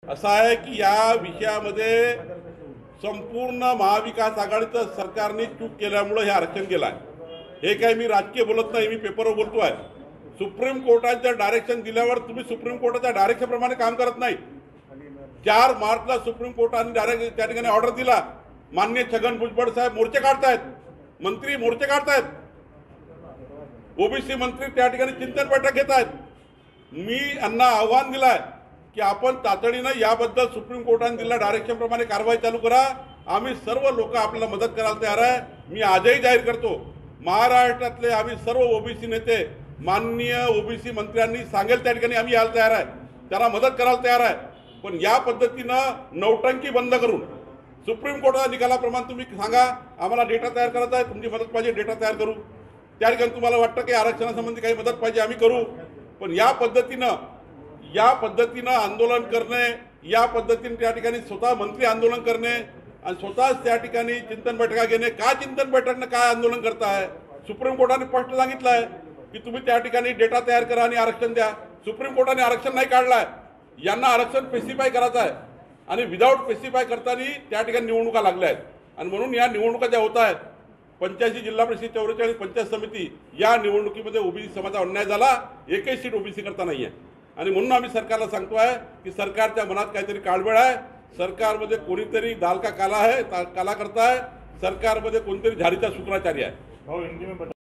असा आहे की या विषयामध्ये संपूर्ण महाविकास आघाडीचं सरकारने चूक केल्यामुळे हे आरक्षण केलं आहे। हे काही मी राजकीय बोलत नाही, मी पेपरवर बोलतो आहे। सुप्रीम कोर्टाचं डायरेक्शन दिल्यावर तुम्ही सुप्रीम कोर्टाच्या डायरेक्शनप्रमाणे काम करत नाही। 4 मार्चला सुप्रीम कोर्टाने डायरेक्ट त्या ठिकाणी ऑर्डर दिला, माननीय छगन भुजबळ साहेब मोर्चे काढतायत, मंत्री मोर्चे काढतायत, ओबीसी मंत्री त्या ठिकाणी चिंतन बैठक घेत आहेत। मी यांना आव्हान दिलंय की आपण तातडीने याबद्दल सुप्रीम कोर्टाने दिलेल्या डायरेक्शन प्रमाणे कारवाई चालू करा। आम्ही सर्व लोक आपल्याला मदत करायला तयार आहे। मी आजही जाहीर करतो, महाराष्ट्रातले आम्ही सर्व ओबीसी नेते माननीय ओबीसी मंत्र्यांनी सांगेल त्या ठिकाणी आम्ही यायला तयार आहे, त्यांना मदत करायला तयार आहे। पण या पद्धतीनं नौटंकी बंद करून सुप्रीम कोर्टाच्या निकालाप्रमाणे तुम्ही सांगा आम्हाला डेटा तयार करायचा आहे, तुमची मदत पाहिजे, डेटा तयार करू। त्या ठिकाणी तुम्हाला वाटतं की आरक्षणासंबंधी काही मदत पाहिजे, आम्ही करू। पण या पद्धतीनं आंदोलन करणे, या पद्धतीने त्या ठिकाणी स्वतः मंत्री आंदोलन करणे आणि स्वतःच त्या ठिकाणी चिंतन बैठका घेणे, का चिंतन बैठकनं काय आंदोलन करताय? सुप्रीम कोर्टाने स्पष्ट सांगितलं आहे की तुम्ही त्या ठिकाणी डेटा तयार करा आणि आरक्षण द्या। सुप्रीम कोर्टाने आरक्षण नाही काढलाय, यांना आरक्षण स्पेसिफाय करायचं आहे आणि विदाऊट स्पेसिफाय करताना त्या ठिकाणी निवडणुका लागल्या आहेत। आणि म्हणून या निवडणुका ज्या होत आहेत 85 जिल्हा परिषद 44 पंचायत समिती, या निवडणुकीमध्ये ओबीसी समाजाचा अन्याय झाला, एकही सीट ओबीसी करता नाही आहे। आणि म्हणून आम्ही सरकारला सांगतो आहे की सरकारच्या मनात काहीतरी काळबेळ आहे, सरकारमध्ये कोणीतरी दाल का काला आहे, काला करता है, सरकारमध्ये कोणतरी झारीचा शुक्राचार्य आहे।